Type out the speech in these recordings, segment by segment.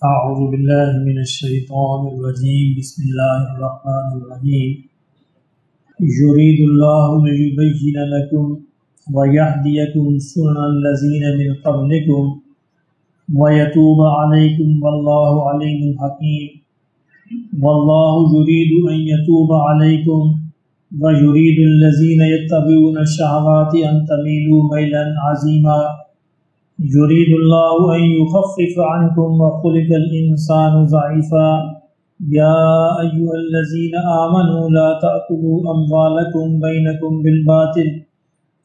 اعوذ باللہ من الشیطان الرجیم بسم اللہ الرحمن الرحیم یرید اللہ لیبین لکم ویہدیکم سنن الذین من قبلکم ویتوب علیکم واللہ علیم حکیم واللہ یرید ان یتوب علیکم ویرید الذین یتبعون الشہوات ان تمیلوا میلا عظیما یرید اللہ ان یخفف عنکم وخلق الانسان ضعیفا یا ایہا الذین آمنوا لا تأکلوا اموالکم بینکم بالباطل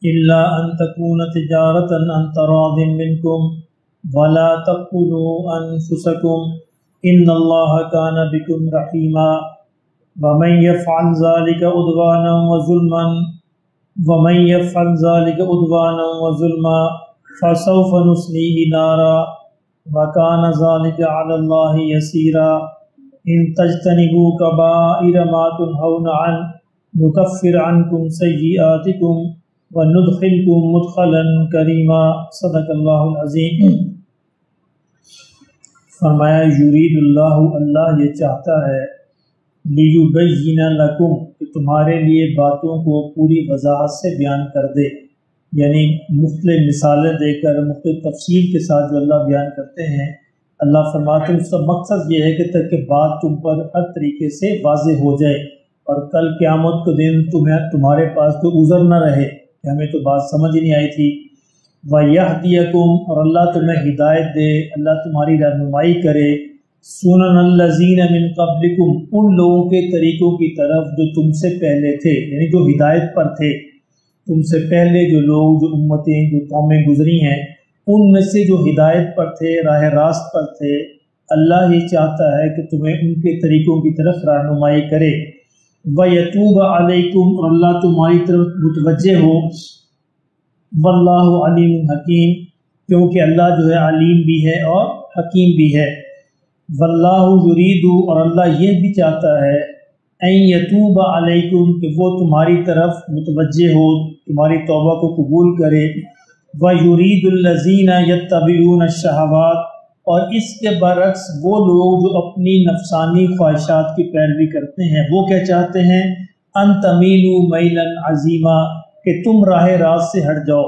الا ان تکون تجارتا عن تراض منکم ولا تقتلوا انفسکم ان اللہ کان بکم رحیما ومن یفعل ذلک عدوانا وظلما فسوف نصلیہ نارا وکان ذلک علی اللہ یسیرا ان تجتنبوا کبائر ما تنہون عنہ نکفر عنکم سیئاتکم وندخلکم مدخلا کریما صدق اللہ العظیم۔ فرمایا یرید اللہ، اللہ یہ چاہتا ہے، لیبین لکم کہ تمہارے لیے باتوں کو پوری وضاحت سے بیان کر دے، یعنی مختلف مثالیں دے کر مختلف تفصیل کے ساتھ جو اللہ بیان کرتے ہیں، اللہ فرماتے ہیں اس کا مقصد یہ ہے کہ تاکہ بات تم پر ہر طریقے سے واضح ہو جائے اور کل قیامت کے دن تمہارے پاس کوئی عذر نہ رہے کہ ہمیں تو بات سمجھ ہی نہیں آئی تھی۔ وَيَهْدِيَكُمْ اور اللہ تمہیں ہدایت دے، اللہ تمہاری رہنمائی کرے، سُنَنَ الَّذِينَ مِن قَبْلِكُمْ ان لوگوں کے طریقوں کی طرف جو تم سے پہلے تھے، یعنی جو ہدایت پر تھے، تم سے پہلے جو لوگ، جو امتیں، جو قومیں گزری ہیں، ان میں سے جو ہدایت پر تھے، راہ راست پر تھے، اللہ یہ چاہتا ہے کہ تمہیں ان کے طریقوں کی طرف رہنمائی کرے۔ وَيَتُوبَ عَلَيْكُمْ اور اللہ تمہاری طرف متوجہ ہو، وَاللَّهُ عَلِيمٌ حَكِيمٌ کیونکہ اللہ جو ہے علیم بھی ہے اور حکیم بھی ہے۔ وَاللَّهُ يُرِيدُ اور اللہ یہ بھی چاہتا ہے، ان یتوب علیکم کہ وہ تمہاری طرف متوجہ ہو، تمہاری توبہ کو قبول کرے۔ وَيُرِيدُ الَّذِينَ يَتَّبِعُونَ الشَّهَوَاتِ اور اس کے برعکس وہ لوگ جو اپنی نفسانی خواہشات کی پیروی کرتے ہیں، وہ کیا چاہتے ہیں؟ ان تمیلوا میلا عظیما کہ تم راہ راست سے ہٹ جاؤ۔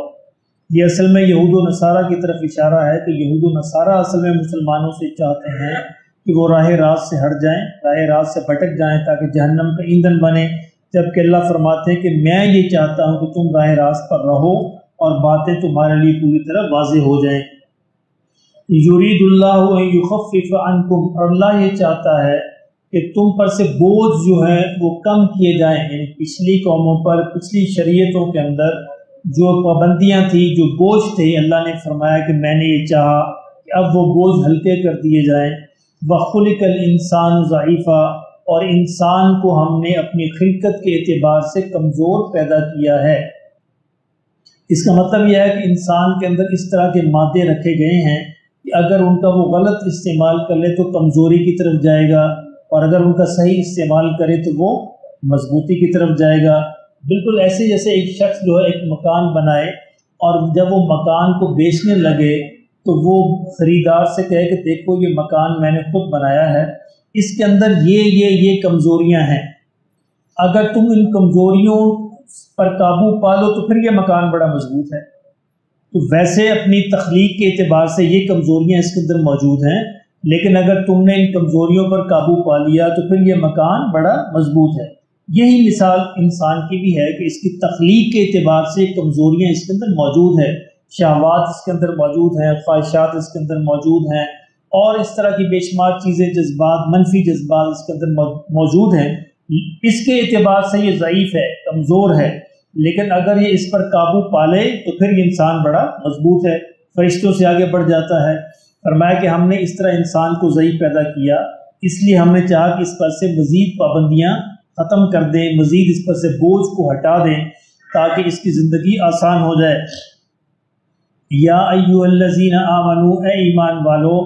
یہ اصل میں یہود و نصارہ کی طرف اشارہ ہے کہ یہود و نصارہ اصل میں مسلمانوں سے چاہتے ہیں کہ وہ راہ راست سے ہٹ جائیں، راہ راست سے بھٹک جائیں تاکہ جہنم کا ایندھن بنے، جبکہ اللہ فرماتے ہیں کہ میں یہ چاہتا ہوں کہ تم راہ راست پر رہو اور باتیں تمہارے لیے پوری طرح واضح ہو جائیں۔ یرید اللہ ان یخفف عنکم اور اللہ یہ چاہتا ہے کہ تم پر سے بوجھ جو ہے وہ کم کیے جائیں، یعنی پچھلی قوموں پر، پچھلی شریعتوں کے اندر جو پابندیاں تھیں، جو بوجھ تھے، اللہ نے فرمایا کہ میں نے یہ چاہا کہ اب وہ بوجھ ہلکے کر دیے جائیں۔ وَخُلِقَ الْإِنسَانُ ضَعِيفًا اور انسان کو ہم نے اپنی خلقت کے اعتبار سے کمزور پیدا کیا ہے۔ اس کا مطلب یہ ہے کہ انسان کے اندر اس طرح کے مادے رکھے گئے ہیں کہ اگر ان کا وہ غلط استعمال کر لے تو کمزوری کی طرف جائے گا، اور اگر ان کا صحیح استعمال کرے تو وہ مضبوطی کی طرف جائے گا۔ بالکل ایسے جیسے ایک شخص جو ہے ایک مکان بنائے اور جب وہ مکان کو بیچنے لگے تو وہ خریدار سے کہے کہ دیکھو یہ مکان میں نے خود بنایا ہے، اس کے اندر یہ کمزوریاں ہیں، اگر تم ان کمزوریوں پر قابو پا لو تو پھر یہ مکان بڑا مضبوط ہے۔ تو ویسے اپنی تخلیق کے اعتبار سے یہ کمزوریاں اس کے اندر موجود ہیں، لیکن اگر تم نے ان کمزوریوں پر قابو پا لیا تو پھر یہ مکان بڑا مضبوط ہے۔ یہی مثال انسان کی بھی ہے کہ اس کی تخلیق کے اعتبار سے کمزوریاں اس کے اندر موجود ہیں، شہوات اس کے اندر موجود ہیں، خواہشات اس کے اندر موجود ہیں، اور اس طرح کی بے شمار چیزیں، جذبات، منفی جذبات اس کے اندر موجود ہیں۔ اس کے اعتبار سے یہ ضعیف ہے، کمزور ہے، لیکن اگر یہ اس پر قابو پا لے تو پھر یہ انسان بڑا مضبوط ہے، فرشتوں سے آگے بڑھ جاتا ہے۔ فرمایا کہ ہم نے اس طرح انسان کو ضعیف پیدا کیا، اس لیے ہم نے چاہا کہ اس پر سے مزید پابندیاں ختم کر دیں، مزید اس پر سے بوجھ کو ہٹا دیں تاکہ اس کی زندگی آسان ہو جائے۔ یا ایھا الذین آمنوا اے ایمان والو،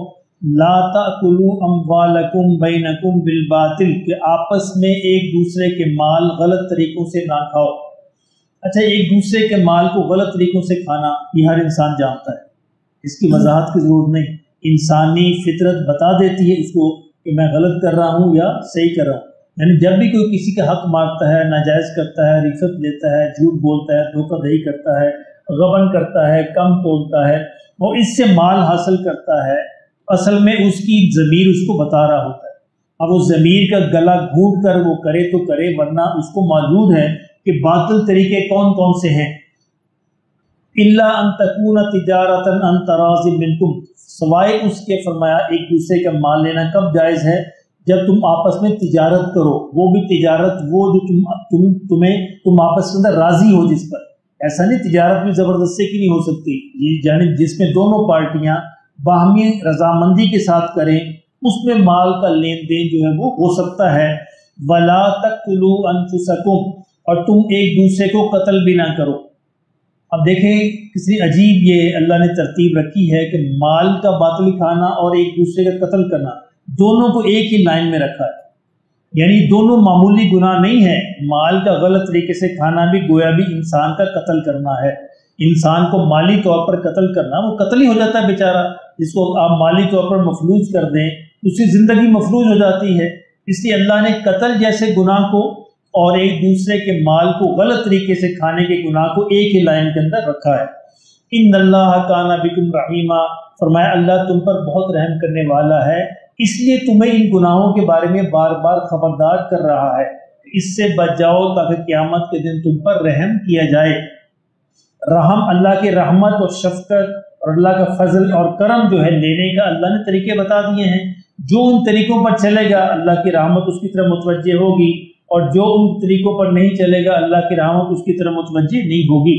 لا تأکلوا اموالکم بینکم بالباطل کہ آپس میں ایک دوسرے کے مال غلط طریقوں سے نہ کھاؤ۔ اچھا، ایک دوسرے کے مال کو غلط طریقوں سے کھانا یہ ہر انسان جانتا ہے، اس کی وضاحت کی ضرورت نہیں۔ इंसानी फितरत बता देती है उसको कि मैं गलत कर रहा हूँ या सही कर रहा हूँ। यानी जब भी कोई किसी का हक मारता है, नाजायज़ करता है, रिश्वत लेता है, झूठ बोलता है, धोखाधड़ी करता है, गबन करता है, कम तोलता है और इससे माल हासिल करता है, असल में उसकी ज़मीर उसको बता रहा होता है। अब उस ज़मीर का गला घूंट कर वो करे तो करे, वरना उसको मौजूद है कि बातिल तरीके कौन कौन से हैं। इल्ला अन तकूना तिजारतन अन तराज़िम मिनकुम, सवाए उसके फरमाया एक दूसरे का माल लेना कब जायज़ है, जब तुम आपस में तिजारत करो, वो भी तिजारत वो जो तुम आपस के अंदर राजी हो जिस पर। ऐसा नहीं तिजारत भी ज़बरदस्ती की नहीं हो सकती, ये यानी जिसमें दोनों पार्टियां बाहमी रजामंदी के साथ करें, उसमें माल का लेन देन जो है वो हो सकता है। वला तक़्तुलू अनफुसकुम, और तुम एक दूसरे को कत्ल भी ना करो। अब देखें किसी अजीब ये अल्लाह ने तरतीब रखी है कि माल का बातिल खाना और एक दूसरे का कत्ल करना दोनों को एक ही लाइन में रखा है, यानी दोनों मामूली गुनाह नहीं है। माल का गलत तरीके से खाना भी गोया भी इंसान का कत्ल करना है। इंसान को माली तौर पर कत्ल करना वो कत्ल ही हो जाता है बेचारा, जिसको आप माली तौर पर मफलूज कर दें उसकी ज़िंदगी मफलूज हो जाती है। इसलिए अल्लाह ने कत्ल जैसे गुनाह को और एक दूसरे के माल को गलत तरीके से खाने के गुनाह को एक ही लाइन के अंदर रखा है। इन्नल्लाह काना बिकुम रहीमा, फरमाया अल्लाह तुम पर बहुत रहम करने वाला है, इसलिए तुम्हें इन गुनाहों के बारे में बार बार खबरदार कर रहा है, इससे बच जाओ ताकि क़यामत के दिन तुम पर रहम किया जाए। रहम अल्लाह की रहमत और शफकत और अल्लाह का फजल और करम जो है लेने का अल्लाह ने तरीके बता दिए हैं। जो उन तरीकों पर चलेगा अल्लाह की रहमत उसकी तरफ मुतवज्जे होगी, और जो उन तरीकों पर नहीं चलेगा अल्लाह की रहमत उसकी तरफ मुतवज्जे नहीं होगी।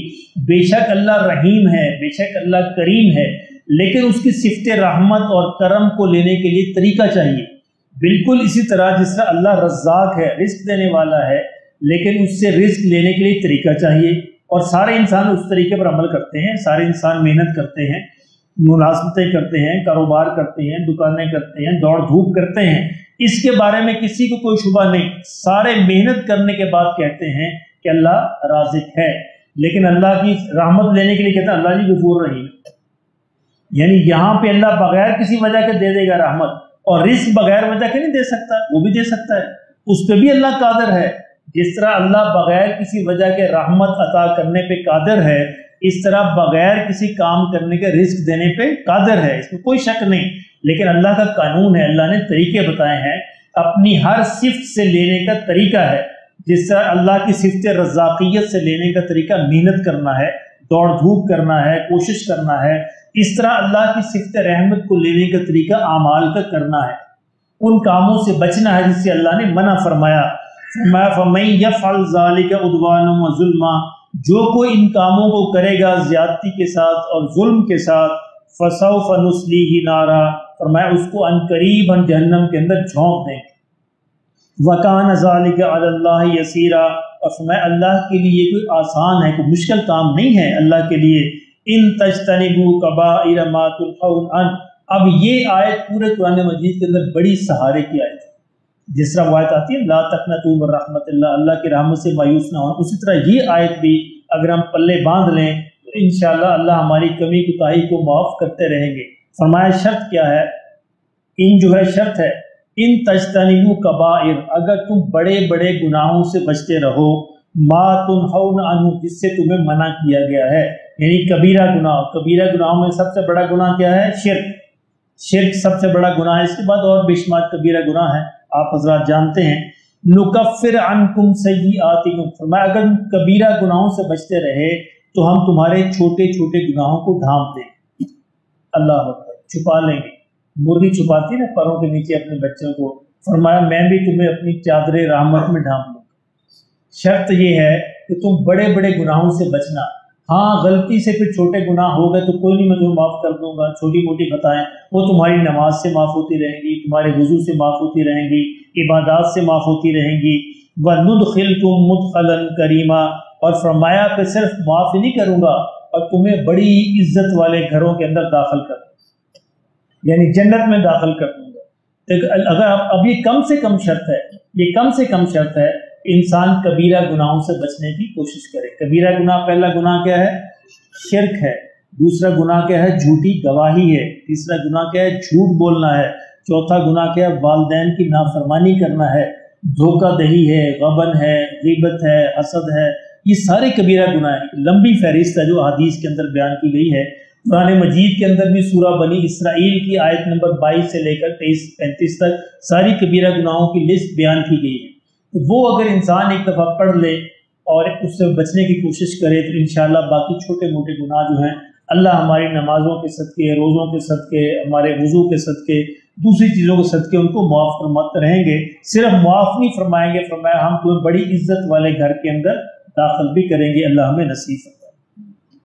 बेशक अल्लाह रहीम है, बेशक अल्लाह करीम है, लेकिन उसकी सिफ़त रहमत और करम को लेने के लिए तरीका चाहिए। बिल्कुल इसी तरह जिस तरह अल्लाह रज़्ज़ाक़ है, रिस्क देने वाला है, लेकिन उससे रिस्क लेने के लिए तरीका चाहिए। और सारे इंसान उस तरीके पर अमल करते हैं, सारे इंसान मेहनत करते हैं, मुलाज़मतें करते हैं, कारोबार करते हैं, दुकानें करते हैं, दौड़ धूप करते हैं, इसके बारे में किसी को कोई शुबा नहीं। सारे मेहनत करने के बाद कहते हैं कि अल्लाह राज़िक है, लेकिन अल्लाह की रहमत लेने के लिए कहते हैं अल्लाह जी गफूर रहीम। यानी यहाँ पे अल्लाह बगैर किसी वजह के दे देगा रहमत, और रिस्क बगैर वजह के नहीं दे सकता, वो भी दे सकता है, उस पर भी अल्लाह कादिर है। जिस तरह अल्लाह बगैर किसी वजह के रहमत अता करने पे कादिर है, इस तरह बगैर किसी काम करने के रिस्क देने पे कादिर है, इसमें कोई शक नहीं। लेकिन अल्लाह का कानून है, अल्लाह ने तरीके बताए हैं, अपनी हर सिफ्त से लेने का तरीका है। जिस तरह अल्लाह की सिफ्त रज़्ज़ाक़ियत से लेने का तरीका मेहनत करना है, दौड़ धूप करना है, कोशिश करना है, इस तरह अल्लाह की सिफ्त रहमत को लेने का तरीका आमाल का करना है, उन कामों से बचना है जिससे अल्लाह ने मना फरमाया। फमन यफ़अल ज़ालिका उद्वाना व ज़ुल्मा, जो कोई इन कामों को करेगा ज़्यादती के साथ और जुल्म के साथ, फसौफ़ नुस्लीही नारा, फरमाया उसको अनकरीब हम जहन्नम के अंदर झोंक दें। वकान ज़ालिका अलल्लाहि यसीरा, और फरमाया अल्लाह के लिए कोई आसान है, कोई मुश्किल काम नहीं है अल्लाह के लिए। इन तज्तनिबू कबाइर मा तुनहौन अन, अब ये आयत पूरे कुरान मजीद के अंदर बड़ी सहारे की आयत है। जिस तरह आयत आती है ला तक़नतू मिन रहमतिल्लाह, अल्लाह की रहमत से मायूस ना हो, उसी तरह ये आयत भी अगर हम पल्ले बांध लें तो इंशाअल्लाह अल्लाह हमारी कमी कुताही को माफ़ करते रहेंगे। फरमाया शर्त क्या है, इन जो है शर्त है, इन तज्तनिबू कबाइर, अगर तुम बड़े बड़े गुनाहों से बचते रहो, मा तुनहौन अन्हु, जिससे तुम्हें मना किया गया है, यानी कबीरा गुनाह। कबीरा गुनाहों में सबसे बड़ा गुनाह क्या है, शिर्क। शिर्क सबसे बड़ा गुनाह है, इसके बाद और बेशुमार कबीरा गुनाह है, आप हज़रात जानते हैं। नुकफ़िर अन्कुम सय्यिआतिकुम, फरमाया अगर कबीरा गुनाहों से बचते रहे तो हम तुम्हारे छोटे छोटे गुनाहों को ढांप दें। अल्लाह अकबर, छुपा लेंगे। मुर्गी छुपाती है ना परों के नीचे अपने बच्चों को, फरमाया मैं भी तुम्हें अपनी चादरे रहमत में ढांप लूँगा। शर्त यह है कि तुम बड़े बड़े गुनाहों से बचना। हाँ, गलती से फिर छोटे गुनाह हो गए तो कोई नहीं, मैं तुम्हें माफ़ कर दूंगा। छोटी मोटी खताएं वो तुम्हारी नमाज से माफ़ होती रहेंगी, तुम्हारे वुज़ू से माफ़ होती रहेंगी, इबादत से माफ़ होती रहेंगी। व नुदखिलकुम मुदखलन करीमा, और फरमाया कि सिर्फ माफ़ ही नहीं करूँगा और तुम्हें बड़ी इज्जत वाले घरों के अंदर दाखिल कर दूँगा, यानी जन्नत में दाखिल कर दूँगा। तो अगर अब ये कम से कम शर्त है, ये कम से कम शर्त है, इंसान कबीरा गुनाहों से बचने की कोशिश करे। कबीरा गुनाह, पहला गुनाह क्या है, शिर्क है। दूसरा गुनाह क्या है, झूठी गवाही है। तीसरा गुनाह क्या है, झूठ बोलना है। चौथा गुनाह क्या है, वालिदैन की नाफरमानी करना है। धोखा दही है, गबन है, गीबत है, हसद है, ये सारे कबीरा गुनाह है। लंबी फहरिस्त है जो हदीस के अंदर बयान की गई है। कुरान मजीद के अंदर भी सूरह बनी इसराइल की आयत नंबर 22 से लेकर 23-35 तक सारी कबीरा गुनाहों की लिस्ट बयान की गई है। तो वो अगर इंसान एक दफ़ा पढ़ ले और उससे बचने की कोशिश करे तो इंशाअल्लाह बाकी छोटे मोटे गुनाह जो हैं अल्लाह हमारी नमाज़ों के सदके, रोज़ों के सदके, हमारे वज़ू के सदके, दूसरी चीज़ों के सदके उनको मुआफ़ फरमाते रहेंगे। सिर्फ मुआफ़ नहीं फरमाएंगे, फरमाया हम तुम्हें बड़ी इज्जत वाले घर के अंदर दाखिल भी करेंगे। अल्लाह हमें नसीब